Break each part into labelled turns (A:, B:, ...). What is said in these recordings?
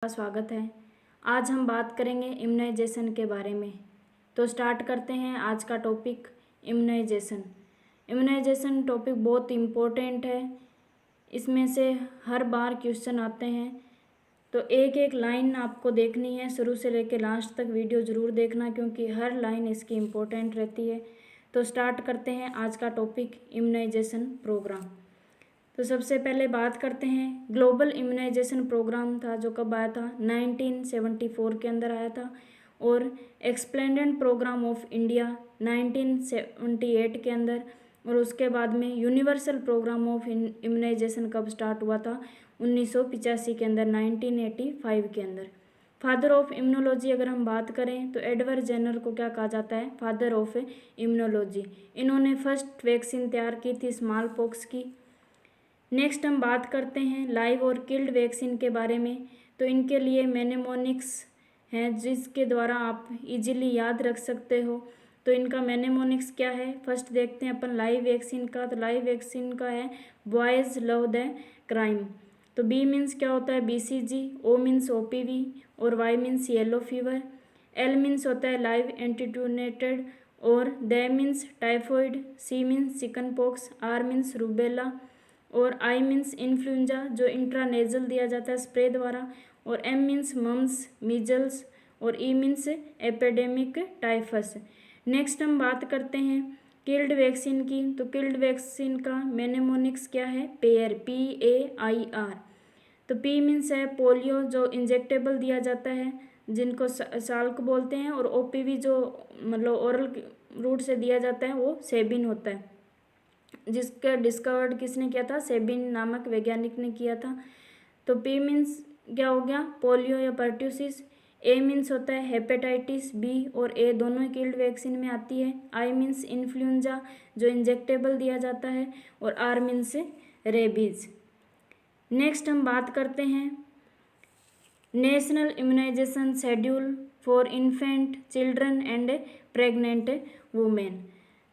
A: स्वागत है। आज हम बात करेंगे इम्यूनाइजेशन के बारे में। तो स्टार्ट करते हैं आज का टॉपिक इम्यूनाइजेशन। इम्यूनाइजेशन टॉपिक बहुत इम्पोर्टेंट है, इसमें से हर बार क्वेश्चन आते हैं। तो एक एक लाइन आपको देखनी है, शुरू से लेकर लास्ट तक वीडियो ज़रूर देखना क्योंकि हर लाइन इसकी इम्पोर्टेंट रहती है। तो स्टार्ट करते हैं आज का टॉपिक इम्यूनाइजेशन प्रोग्राम। तो सबसे पहले बात करते हैं ग्लोबल इम्यूनाइजेशन प्रोग्राम था जो कब आया था, 1974 के अंदर आया था। और एक्सप्लेंडेड प्रोग्राम ऑफ इंडिया 1978 के अंदर। और उसके बाद में यूनिवर्सल प्रोग्राम ऑफ इम्यूनाइजेशन कब स्टार्ट हुआ था, 1985 के अंदर, 1985 के अंदर। फादर ऑफ इम्यूनोलॉजी अगर हम बात करें तो एडवर्ड जेनर को क्या कहा जाता है, फादर ऑफ इम्यूनोलॉजी। इन्होंने फर्स्ट वैक्सीन तैयार की थी स्मॉल पॉक्स की। नेक्स्ट हम बात करते हैं लाइव और किल्ड वैक्सीन के बारे में। तो इनके लिए मेनेमोनिक्स हैं जिसके द्वारा आप इजीली याद रख सकते हो। तो इनका मेनेमोनिक्स क्या है, फर्स्ट देखते हैं अपन लाइव वैक्सीन का। तो लाइव वैक्सीन का है बॉयज़ लव द क्राइम। तो बी मीन्स क्या होता है, BCG, O मीन्स OPV और Y means yellow fever. L means होता है लाइव एंटीटूनेटेड और the means typhoid. C means chicken pox. R means rubella और I मीन्स इन्फ्लुएंजा जो इंट्रानेजल दिया जाता है स्प्रे द्वारा। और M मीन्स मम्स, मीजल्स और E means epidemic typhus. Next हम बात करते हैं किल्ड वैक्सीन की। तो किल्ड वैक्सीन का मेनेमोनिक्स क्या है, पेयर, PAIR। तो P मीन्स है पोलियो जो इंजेक्टेबल दिया जाता है जिनको साल्क बोलते हैं। और OPV जो मतलब ओरल रूट से दिया जाता है वो सेबिन होता है, जिसका डिस्कवर्ड किसने किया था, सेबिन नामक वैज्ञानिक ने किया था। तो P मीन्स क्या हो गया, पोलियो या पर्ट्यूसिस। A मीन्स होता है हेपेटाइटिस B और A दोनों ही किल्ड वैक्सीन में आती है। I मीन्स इन्फ्लुएंजा जो इंजेक्टेबल दिया जाता है और R मीन्स रेबीज। नेक्स्ट हम बात करते हैं national immunisation schedule for infant, children and pregnant women.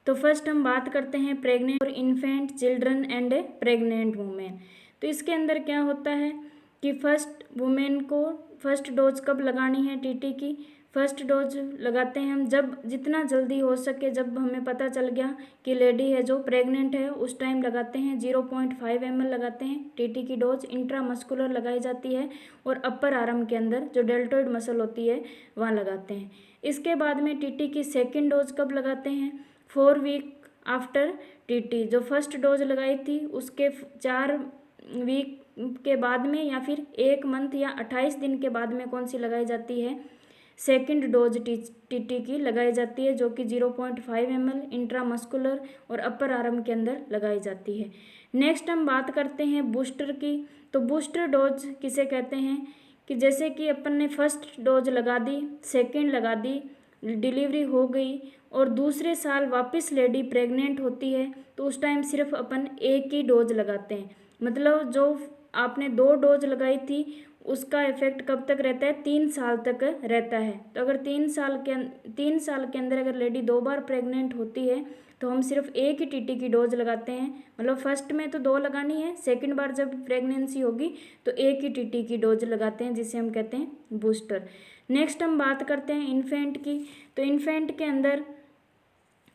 A: तो फर्स्ट हम बात करते हैं प्रेग्नेंट और infant, children and pregnant women. तो इसके अंदर क्या होता है कि फर्स्ट वुमेन को फर्स्ट डोज कब लगानी है, TT की फर्स्ट डोज लगाते हैं हम जब जितना जल्दी हो सके, जब हमें पता चल गया कि लेडी है जो प्रेग्नेंट है उस टाइम लगाते हैं। 0.5 ml लगाते हैं TT की डोज। इंट्रामस्कुलर लगाई जाती है और अपर आर्म के अंदर जो डेल्टोइड मसल होती है वहाँ लगाते हैं। इसके बाद में TT की सेकेंड डोज कब लगाते हैं, 4 वीक आफ्टर TT। जो फर्स्ट डोज लगाई थी उसके 4 वीक के बाद में या फिर 1 मंथ या 28 दिन के बाद में कौन सी लगाई जाती है, सेकेंड डोज TT की लगाई जाती है जो कि 0.5 ml इंट्रामस्कुलर और अपर आर्म के अंदर लगाई जाती है। नेक्स्ट हम बात करते हैं बूस्टर की। तो बूस्टर डोज किसे कहते हैं कि जैसे कि अपन ने फर्स्ट डोज लगा दी, सेकेंड लगा दी, डिलीवरी हो गई और दूसरे साल वापस लेडी प्रेग्नेंट होती है तो उस टाइम सिर्फ अपन एक ही डोज लगाते हैं। मतलब जो आपने 2 डोज लगाई थी उसका इफेक्ट कब तक रहता है, 3 साल तक रहता है। तो अगर 3 साल के अंदर अगर लेडी 2 बार प्रेग्नेंट होती है तो हम सिर्फ एक ही TT की डोज लगाते हैं। मतलब फर्स्ट में तो 2 लगानी है, सेकंड बार जब प्रेगनेंसी होगी तो एक ही TT की डोज लगाते हैं जिसे हम कहते हैं बूस्टर। नेक्स्ट हम बात करते हैं इन्फेंट की। तो इन्फेंट के अंदर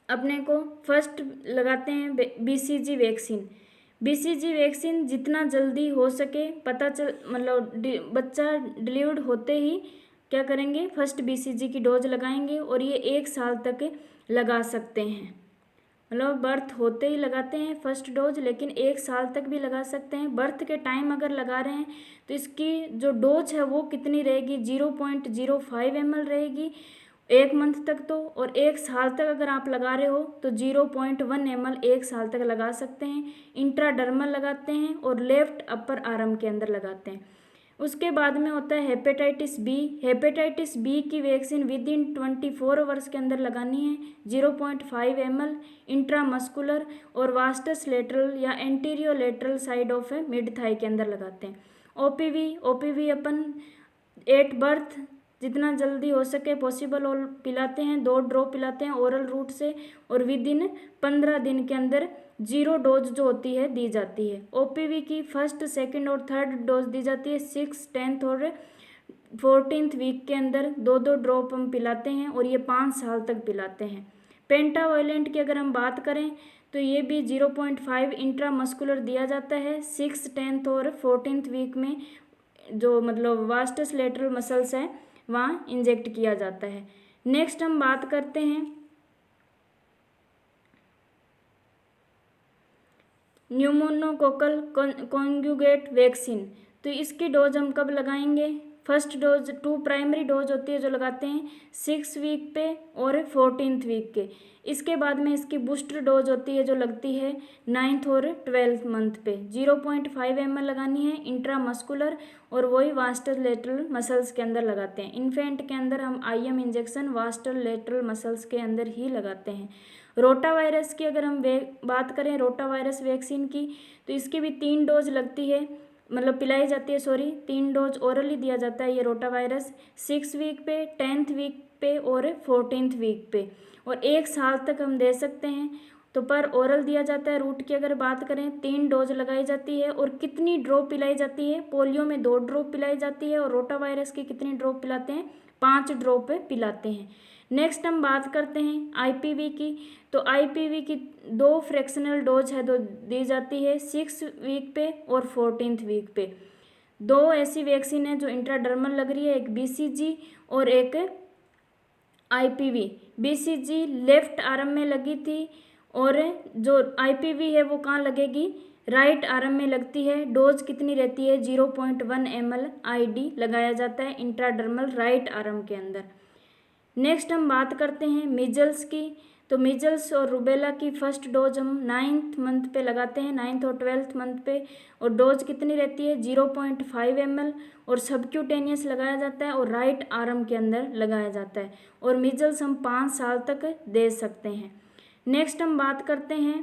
A: अपने को फर्स्ट लगाते हैं BCG वैक्सीन। BCG वैक्सीन जितना जल्दी हो सके पता चल मतलब बच्चा डिलीवर्ड होते ही क्या करेंगे, फर्स्ट BCG की डोज लगाएंगे और ये 1 साल तक लगा सकते हैं। मतलब बर्थ होते ही लगाते हैं फर्स्ट डोज, लेकिन 1 साल तक भी लगा सकते हैं। बर्थ के टाइम अगर लगा रहे हैं तो इसकी जो डोज है वो कितनी रहेगी, 0.05 ml रहेगी 1 मंथ तक तो। और 1 साल तक अगर आप लगा रहे हो तो 0.1 ml 1 साल तक लगा सकते हैं। इंट्राडर्मल लगाते हैं और लेफ्ट अपर आर्म के अंदर लगाते हैं। उसके बाद में होता है हेपेटाइटिस B। हेपेटाइटिस B की वैक्सीन विद इन 24 आवर्स के अंदर लगानी है, 0.5 ml इंट्रामस्कुलर और वास्टस लेटरल या antero lateral side of mid thigh के अंदर लगाते हैं। OPV अपन 8 बर्थ जितना जल्दी हो सके पॉसिबल और पिलाते हैं, 2 ड्रॉप पिलाते हैं ओरल रूट से और विद इन 15 दिन के अंदर 0 डोज जो होती है दी जाती है। OPV की फर्स्ट, सेकंड और थर्ड डोज दी जाती है 6, 10 और 14th वीक के अंदर 2-2 ड्रॉप हम पिलाते हैं और ये 5 साल तक पिलाते हैं। पेंटावायलेंट की अगर हम बात करें तो ये भी 0.5 इंट्रामस्कुलर दिया जाता है 6th, 10th और 14th वीक में, जो मतलब वास्टस लेटरल मसल्स है वहाँ इंजेक्ट किया जाता है। नेक्स्ट हम बात करते हैं न्यूमोनोकोकल कॉन्जुगेट वैक्सीन। तो इसकी डोज हम कब लगाएंगे? फर्स्ट डोज 2 प्राइमरी डोज होती है जो लगाते हैं 6 वीक पे और 14th वीक के। इसके बाद में इसकी बूस्टर डोज होती है जो लगती है 9th और 12th मंथ पे। 0.5 ml लगानी है इंट्रामस्कुलर और वही वास्टर लेटरल मसल्स के अंदर लगाते हैं। इन्फेंट के अंदर हम IM इंजेक्शन वास्टर लेटरल मसल्स के अंदर ही लगाते हैं। रोटा वायरस की अगर हम बात करें रोटा वायरस वैक्सीन की, तो इसकी भी 3 डोज लगती है, मतलब पिलाई जाती है, 3 डोज ओरली दिया जाता है ये रोटा वायरस 6 वीक पे, 10th वीक पे और 14th वीक पे, और 1 साल तक हम दे सकते हैं। तो पर ओरल दिया जाता है। रूट की अगर बात करें 3 डोज लगाई जाती है। और कितनी ड्रॉप पिलाई जाती है? पोलियो में 2 ड्रॉप पिलाई जाती है और रोटा वायरस की कितनी ड्रॉप पिलाते हैं? 5 ड्रॉप पिलाते हैं। नेक्स्ट हम बात करते हैं IPV की। तो IPV की 2 फ्रैक्शनल डोज है, 2 दी जाती है 6 वीक पे और 14th वीक पे। 2 ऐसी वैक्सीन है जो इंट्राडर्मल लग रही है, एक BCG और एक IPV। BCG लेफ्ट आर्म में लगी थी और जो IPV है वो कहाँ लगेगी? राइट आर्म में लगती है। डोज कितनी रहती है? 0.1 ml ID लगाया जाता है इंट्राडर्मल राइट आर्म के अंदर। नेक्स्ट हम बात करते हैं मीजल्स की। तो मीजल्स और रूबेला की फर्स्ट डोज हम 9th मंथ पे लगाते हैं, 9th और 12th मंथ पे, और डोज कितनी रहती है? 0.5 ml और सबक्यूटेनियस लगाया जाता है और राइट आर्म के अंदर लगाया जाता है। और मीजल्स हम 5 साल तक दे सकते हैं। नेक्स्ट हम बात करते हैं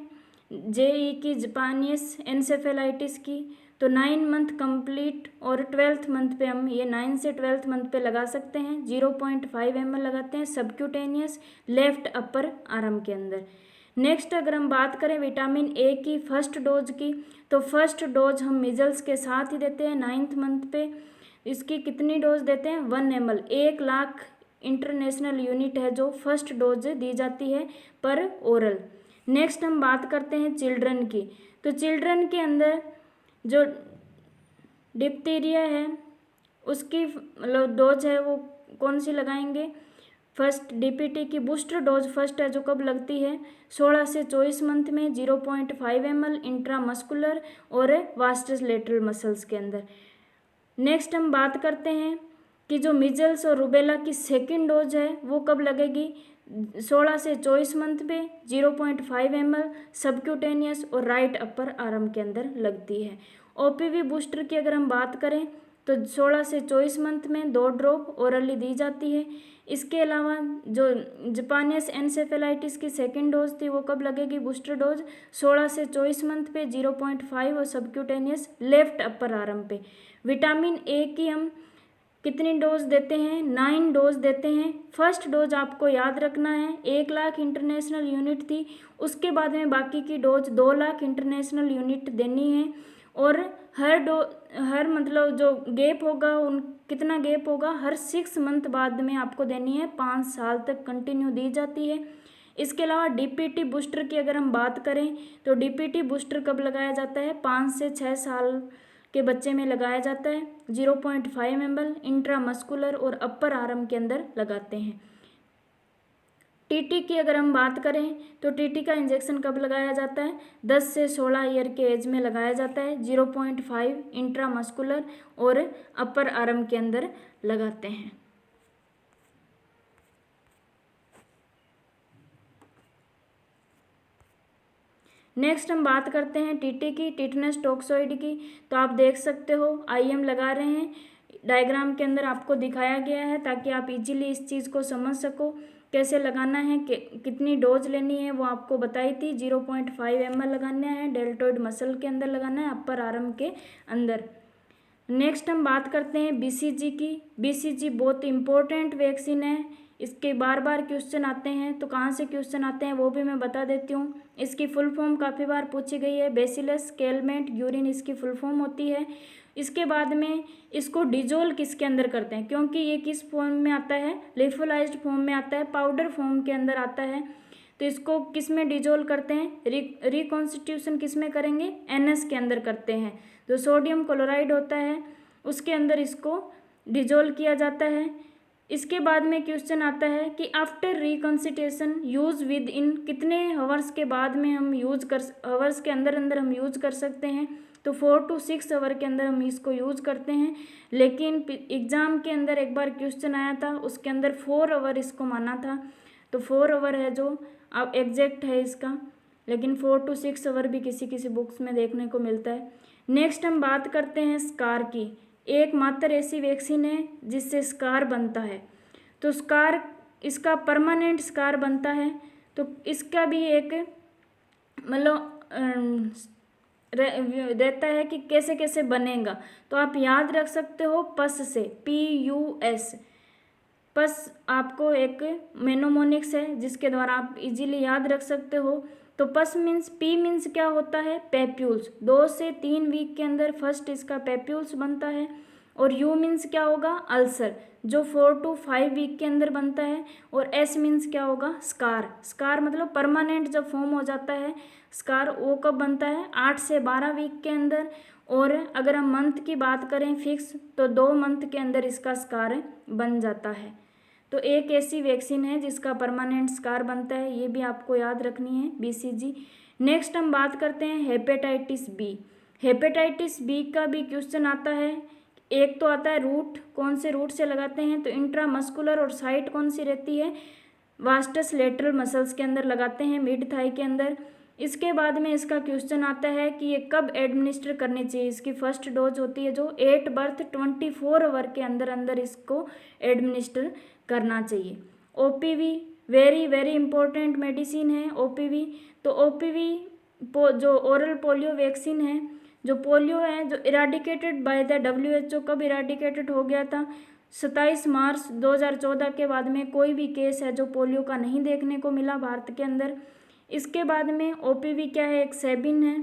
A: JE की, जापानीज एनसेफेलाइटिस की। तो 9 मंथ कंप्लीट और 12th मंथ पे हम ये 9 से 12th मंथ पे लगा सकते हैं। 0.5 ml लगाते हैं सबक्यूटेनियस लेफ्ट अपर आर्म के अंदर। नेक्स्ट अगर हम बात करें विटामिन A की फर्स्ट डोज की, तो फर्स्ट डोज हम मीजल्स के साथ ही देते हैं 9th मंथ पे। इसकी कितनी डोज देते हैं? 1 ml। 1 लाख इंटरनेशनल यूनिट है जो फर्स्ट डोज दी जाती है पर ओरल। नेक्स्ट हम बात करते हैं चिल्ड्रन की। तो चिल्ड्रन के अंदर जो डिप्थीरिया है उसकी मतलब डोज है वो कौन सी लगाएंगे? फर्स्ट DPT की बूस्टर डोज फर्स्ट है जो कब लगती है? 16 से 24 मंथ में। 0.5 ml इंट्रामस्कुलर और वास्टस लेटरल मसल्स के अंदर। नेक्स्ट हम बात करते हैं कि जो मीजल्स और रूबेला की सेकेंड डोज है वो कब लगेगी? 16 से 24 मंथ पे। 0.5 ml सबक्यूटेनियस और राइट अपर आर्म के अंदर लगती है। OPV बूस्टर की अगर हम बात करें तो 16 से 24 मंथ में 2 ड्रॉप ओरली दी जाती है। इसके अलावा जो जापानीज एनसेफेलाइटिस की सेकेंड डोज थी वो कब लगेगी? बूस्टर डोज 16 से 24 मंथ पे। 0.5 और सबक्यूटेनियस लेफ्ट अपर आर्म पे। विटामिन A की हम कितनी डोज देते हैं? 9 डोज देते हैं। फर्स्ट डोज आपको याद रखना है 1 लाख इंटरनेशनल यूनिट थी, उसके बाद में बाकी की डोज 2 लाख इंटरनेशनल यूनिट देनी है। और हर मतलब जो गैप होगा उन कितना गैप होगा? हर 6 मंथ बाद में आपको देनी है। 5 साल तक कंटिन्यू दी जाती है। इसके अलावा DPT बूस्टर की अगर हम बात करें तो DPT बूस्टर कब लगाया जाता है? 5 से 6 साल के बच्चे में लगाया जाता है। 0.5 ml इंट्रामस्कुलर और अपर आर्म के अंदर लगाते हैं। TT की अगर हम बात करें तो TT का इंजेक्शन कब लगाया जाता है? 10 से 16 ईयर के एज में लगाया जाता है। 0.5 इंट्रामस्कुलर और अपर आर्म के अंदर लगाते हैं। नेक्स्ट हम बात करते हैं TT की, टिटनस टॉक्सोइड की। तो आप देख सकते हो IM लगा रहे हैं, डायग्राम के अंदर आपको दिखाया गया है ताकि आप इजीली इस चीज़ को समझ सको कैसे लगाना है, कितनी डोज लेनी है वो आपको बताई थी। 0.5 ml लगाना है, डेल्टोइड मसल के अंदर लगाना है, अपर आर्म के अंदर। नेक्स्ट हम बात करते हैं BCG की। BCG बहुत इंपॉर्टेंट वैक्सीन है, इसके बार बार क्वेश्चन आते हैं। तो कहाँ से क्वेश्चन आते हैं वो भी मैं बता देती हूँ। इसकी फुल फॉर्म काफ़ी बार पूछी गई है, बेसिलस कैलमेंट यूरिन इसकी फुल फॉर्म होती है। इसके बाद में इसको डिजोल्व किसके अंदर करते हैं, क्योंकि ये किस फॉर्म में आता है, लिफोलाइज्ड फॉर्म में आता है, पाउडर फॉर्म के अंदर आता है। तो इसको किस में डिजोल्व करते हैं, रिकॉन्स्टिट्यूशन किस में करेंगे, NS के अंदर करते हैं। जो सोडियम क्लोराइड होता है उसके अंदर इसको डिजोल्व किया जाता है। इसके बाद में क्वेश्चन आता है कि after reconstitution use with in, कितने हावर्स के बाद में हम हावर्स के अंदर अंदर हम यूज कर सकते हैं। तो 4 to 6 आवर के अंदर हम इसको यूज करते हैं। लेकिन एग्जाम के अंदर एक बार क्वेश्चन आया था, उसके अंदर 4 आवर इसको माना था। तो 4 आवर है जो अब एग्जैक्ट है इसका, लेकिन 4 to 6 आवर भी किसी किसी बुक्स में देखने को मिलता है। नेक्स्ट हम बात करते हैं स्कार की। एकमात्र ऐसी वैक्सीन है जिससे स्कार बनता है। तो स्कार, इसका परमानेंट स्कार बनता है। तो इसका भी एक मतलब रहता है कि कैसे कैसे बनेगा। तो आप याद रख सकते हो पस से, PUS। पस आपको एक मेनोमोनिक्स है जिसके द्वारा आप इजीली याद रख सकते हो। तो पस मीन्स, P मीन्स क्या होता है, पेप्यूल्स। 2 से 3 वीक के अंदर फर्स्ट इसका पेप्यूल्स बनता है। और U मीन्स क्या होगा, अल्सर, जो 4 to 5 वीक के अंदर बनता है। और S मीन्स क्या होगा, स्कार। स्कार मतलब परमानेंट जब फॉर्म हो जाता है स्कार, वो कब बनता है, 8 से 12 वीक के अंदर। और अगर हम मंथ की बात करें फिक्स, तो 2 मंथ के अंदर इसका स्कार बन जाता है। तो एक ऐसी वैक्सीन है जिसका परमानेंट स्कार बनता है, ये भी आपको याद रखनी है, BCG। नेक्स्ट हम बात करते हैं हेपेटाइटिस बी। हेपेटाइटिस बी का भी क्वेश्चन आता है। एक तो आता है रूट, कौन से रूट से लगाते हैं, तो इंट्रामस्कुलर, और साइट कौन सी रहती है, वास्टस लेटरल मसल्स के अंदर लगाते हैं, मिड थाई के अंदर। इसके बाद में इसका क्वेश्चन आता है कि ये कब एडमिनिस्टर करनी चाहिए। इसकी फर्स्ट डोज होती है जो 8 बर्थ 24 आवर के अंदर अंदर इसको एडमिनिस्टर करना चाहिए। OPV very very important medicine है OPV। तो OPV जो ओरल पोलियो वैक्सीन है, जो पोलियो है जो इराडिकेटेड बाय द WHO, कब इराडिकेटेड हो गया था, 27 मार्च 2014 के बाद में कोई भी केस है जो पोलियो का नहीं देखने को मिला भारत के अंदर। इसके बाद में OPV क्या है, एक सेबिन है,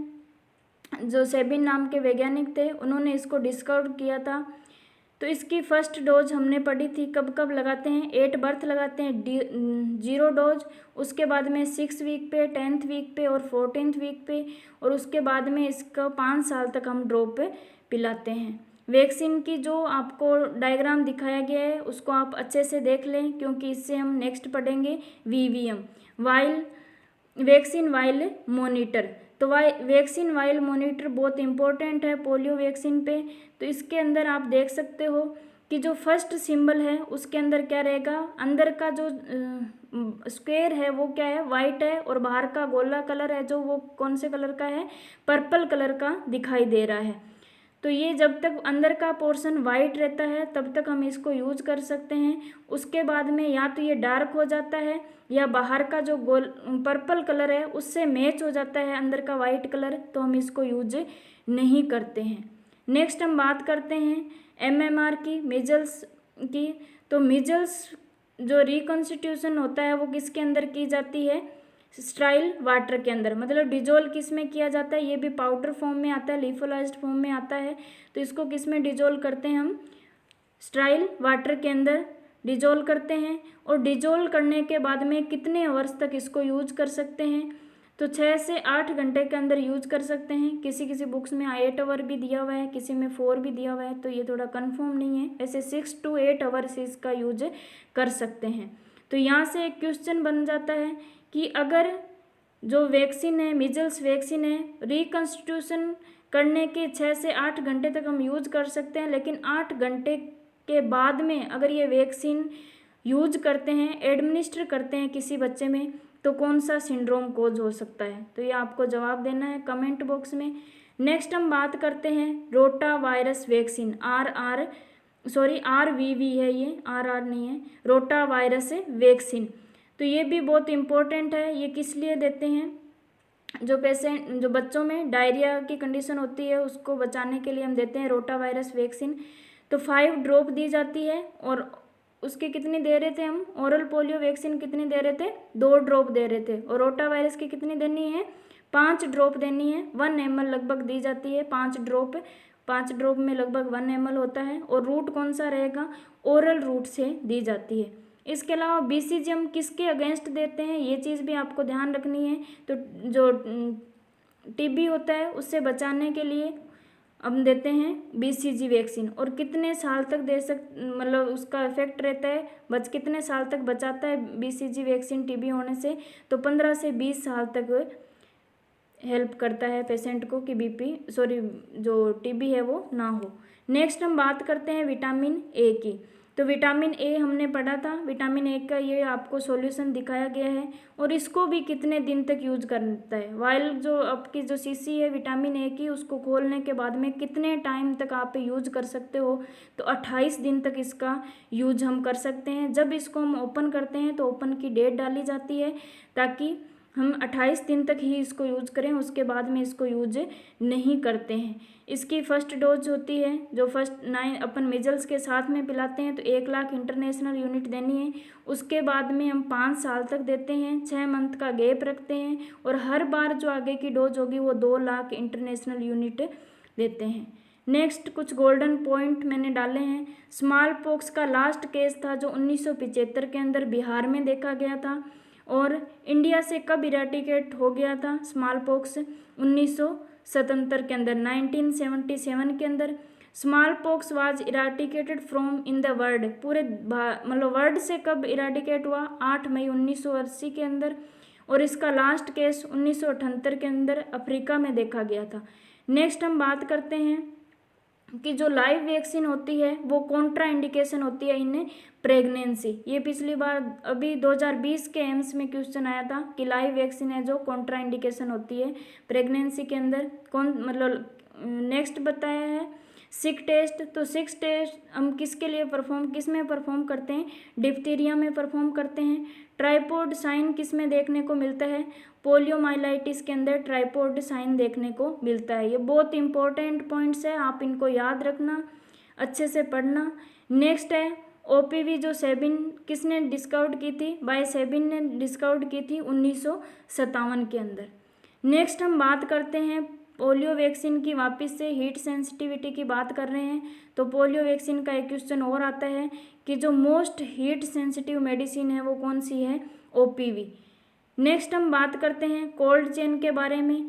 A: जो सेबिन नाम के वैज्ञानिक थे, उन्होंने इसको डिस्कवर किया था। तो इसकी फर्स्ट डोज हमने पढ़ी थी, कब कब लगाते हैं, 8 बर्थ लगाते हैं 0 डोज, उसके बाद में 6 वीक पे, 10th वीक पे और 14th वीक पे, और उसके बाद में इसका 5 साल तक हम ड्रॉप पे पिलाते हैं। वैक्सीन की जो आपको डायग्राम दिखाया गया है उसको आप अच्छे से देख लें, क्योंकि इससे हम नेक्स्ट पढ़ेंगे VVM, while vaccine while monitor. तो वैक्सीन वाइल मोनीटर बहुत इंपॉर्टेंट है पोलियो वैक्सीन पे। तो इसके अंदर आप देख सकते हो कि जो फर्स्ट सिंबल है उसके अंदर क्या रहेगा, अंदर का जो स्क्वायर है वो क्या है, वाइट है, और बाहर का गोला कलर है जो वो कौन से कलर का है, पर्पल कलर का दिखाई दे रहा है। तो ये जब तक अंदर का पोर्शन वाइट रहता है तब तक हम इसको यूज कर सकते हैं। उसके बाद में या तो ये डार्क हो जाता है या बाहर का जो पर्पल कलर है उससे मैच हो जाता है अंदर का वाइट कलर, तो हम इसको यूज नहीं करते हैं। नेक्स्ट हम बात करते हैं MMR की, मीजल्स की। तो मीजल्स जो रिकॉन्स्टिट्यूशन होता है वो किसके अंदर की जाती है, स्टाइल वाटर के अंदर, मतलब डिजोल्व किस में किया जाता है, ये भी पाउडर फॉर्म में आता है, लिफोलाइज्ड फॉर्म में आता है। तो इसको किस में डिजोल्व करते हैं हम, स्टाइल वाटर के अंदर डिजोल्व करते हैं। और डिजोल्व करने के बाद में कितने आवर्स तक इसको यूज कर सकते हैं, तो 6 से 8 घंटे के अंदर यूज कर सकते हैं। किसी किसी बुक्स में 8 आवर भी दिया हुआ है, किसी में 4 भी दिया हुआ है, तो ये थोड़ा कंफर्म नहीं है। ऐसे 6 to 8 आवर्स इसका यूज कर सकते हैं। तो यहाँ से एक क्वेश्चन बन जाता है कि अगर जो वैक्सीन है, मीजल्स वैक्सीन है, रिकॉन्स्टिट्यूशन करने के 6 से 8 घंटे तक हम यूज कर सकते हैं, लेकिन 8 घंटे के बाद में अगर ये वैक्सीन यूज करते हैं, एडमिनिस्टर करते हैं किसी बच्चे में, तो कौन सा सिंड्रोम कोज हो सकता है, तो ये आपको जवाब देना है कमेंट बॉक्स में। नेक्स्ट हम बात करते हैं रोटा वायरस वैक्सीन, RVV है, ये RR नहीं है, रोटा वायरस वैक्सीन। तो ये भी बहुत इम्पोर्टेंट है। ये किस लिए देते हैं, जो बच्चों में डायरिया की कंडीशन होती है उसको बचाने के लिए हम देते हैं रोटा वायरस वैक्सीन। तो 5 ड्रॉप दी जाती है, और उसके कितनी दे रहे थे हम, ओरल पोलियो वैक्सीन कितनी दे रहे थे, 2 ड्रॉप दे रहे थे। और रोटा वायरस की कितनी देनी है, 5 ड्रॉप देनी है, 1 ml लगभग दी जाती है, 5 ड्रॉप 5 ड्रॉप में लगभग 1 ml होता है। और रूट कौन सा रहेगा, ओरल रूट से दी जाती है। इसके अलावा BCG हम किसके अगेंस्ट देते हैं, ये चीज़ भी आपको ध्यान रखनी है। तो जो TB होता है उससे बचाने के लिए हम देते हैं BCG वैक्सीन। और कितने साल तक मतलब उसका इफेक्ट रहता है, कितने साल तक बचाता है BCG वैक्सीन TB होने से, तो 15 से 20 साल तक हेल्प करता है पेशेंट को कि जो TB है वो ना हो। नेक्स्ट हम बात करते हैं विटामिन ए की। तो विटामिन ए हमने पढ़ा था, विटामिन ए का ये आपको सॉल्यूशन दिखाया गया है। और इसको भी कितने दिन तक यूज करता है, वाइल जो आपकी जो शीशी है विटामिन ए की, उसको खोलने के बाद में कितने टाइम तक आप यूज कर सकते हो, तो 28 दिन तक इसका यूज हम कर सकते हैं। जब इसको हम ओपन करते हैं तो ओपन की डेट डाली जाती है ताकि हम 28 दिन तक ही इसको यूज करें, उसके बाद में इसको यूज नहीं करते हैं। इसकी फर्स्ट डोज होती है जो फर्स्ट 9 अपन मेजल्स के साथ में पिलाते हैं तो 1 लाख इंटरनेशनल यूनिट देनी है। उसके बाद में हम 5 साल तक देते हैं, 6 मंथ का गैप रखते हैं और हर बार जो आगे की डोज होगी वो 2 लाख इंटरनेशनल यूनिट देते हैं। नेक्स्ट कुछ गोल्डन पॉइंट मैंने डाले हैं। स्मॉल पॉक्स का लास्ट केस था जो 1975 के अंदर बिहार में देखा गया था। और इंडिया से कब इरेडिकेट हो गया था स्मॉल पॉक्स, 1977 के अंदर, 1977 के अंदर। Small pox was eradicated from in the world, पूरे मतलब वर्ल्ड से कब इरेडिकेट हुआ, 8 मई 1980 के अंदर। और इसका लास्ट केस 1978 के अंदर अफ्रीका में देखा गया था। नेक्स्ट हम बात करते हैं कि जो लाइव वैक्सीन होती है वो कॉन्ट्रा इंडिकेशन होती है इन प्रेगनेंसी। ये पिछली बार अभी 2020 के एम्स में क्वेश्चन आया था कि लाइव वैक्सीन है जो कॉन्ट्रा इंडिकेशन होती है प्रेगनेंसी के अंदर नेक्स्ट बताया है सिक टेस्ट। तो सिक टेस्ट हम किसके लिए किस में परफॉर्म करते हैं, डिप्थीरिया में परफॉर्म करते हैं। ट्राइपॉड साइन किस में देखने को मिलता है, पोलियोमाइलाइटिस के अंदर ट्राइपॉड साइन देखने को मिलता है। ये बहुत इंपॉर्टेंट पॉइंट्स है, आप इनको याद रखना, अच्छे से पढ़ना। नेक्स्ट है OPV जो सेबिन किसने डिस्कवर की थी, सेबिन ने डिस्कवर की थी 1957 के अंदर। नेक्स्ट हम बात करते हैं पोलियो वैक्सीन की, वापस से हीट सेंसिटिविटी की बात कर रहे हैं। तो पोलियो वैक्सीन का एक क्वेश्चन और आता है कि जो मोस्ट हीट सेंसिटिव मेडिसिन है वो कौन सी है, OPV। नेक्स्ट हम बात करते हैं कोल्ड चेन के बारे में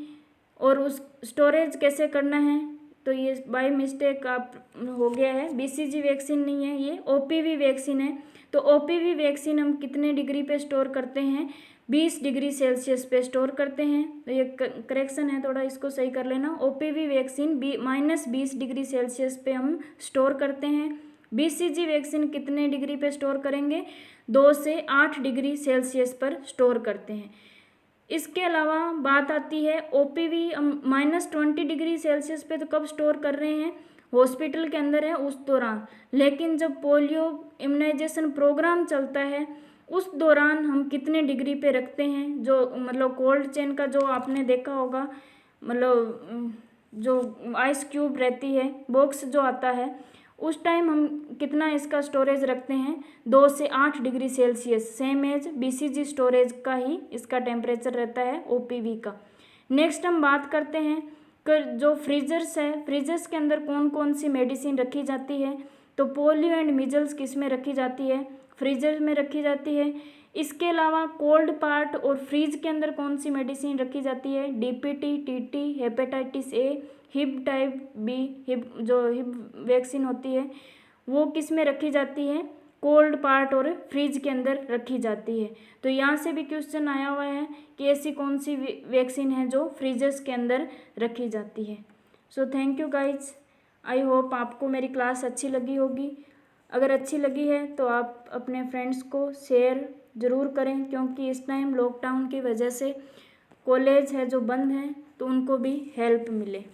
A: और उस स्टोरेज कैसे करना है। तो ये बाय मिस्टेक आप हो गया है, BCG वैक्सीन नहीं है, ये OPV वैक्सीन है। तो OPV वैक्सीन हम कितने डिग्री पे स्टोर करते हैं, 20 डिग्री सेल्सियस पे स्टोर करते हैं। तो ये करेक्शन है, थोड़ा इसको सही कर लेना। OPV वैक्सीन -20 डिग्री सेल्सियस पे हम स्टोर करते हैं। BCG वैक्सीन कितने डिग्री पे स्टोर करेंगे, 2 से 8 डिग्री सेल्सियस पर स्टोर करते हैं। इसके अलावा बात आती है OPV हम -20 डिग्री सेल्सियस पे तो कब स्टोर कर रहे हैं, हॉस्पिटल के अंदर है उस दौरान। लेकिन जब पोलियो इम्यूनाइजेशन प्रोग्राम चलता है उस दौरान हम कितने डिग्री पे रखते हैं, जो कोल्ड चेन का जो आपने देखा होगा, जो आइस क्यूब रहती है, बॉक्स जो आता है, उस टाइम हम कितना इसका स्टोरेज रखते हैं, 2 से 8 degree Celsius, same as BCG storage का ही इसका टेम्परेचर रहता है OPV का। नेक्स्ट हम बात करते हैं कि जो फ्रीजर्स है, फ्रीजर्स के अंदर कौन कौन सी मेडिसिन रखी जाती है। तो पोलियो एंड मीजल्स किस में रखी जाती है, फ्रीजर में रखी जाती है। इसके अलावा कोल्ड पार्ट और फ्रीज के अंदर कौन सी मेडिसिन रखी जाती है, DPT, TT, hepatitis A, Hib type B, जो हिब वैक्सीन होती है वो किस में रखी जाती है, कोल्ड पार्ट और फ्रीज के अंदर रखी जाती है। तो यहाँ से भी क्वेश्चन आया हुआ है कि ऐसी कौन सी वैक्सीन है जो फ्रीजर्स के अंदर रखी जाती है। So thank you guys, I hope आपको मेरी क्लास अच्छी लगी होगी। अगर अच्छी लगी है तो आप अपने फ्रेंड्स को शेयर ज़रूर करें, क्योंकि इस टाइम लॉकडाउन की वजह से कॉलेज है जो बंद हैं तो उनको भी हेल्प मिले।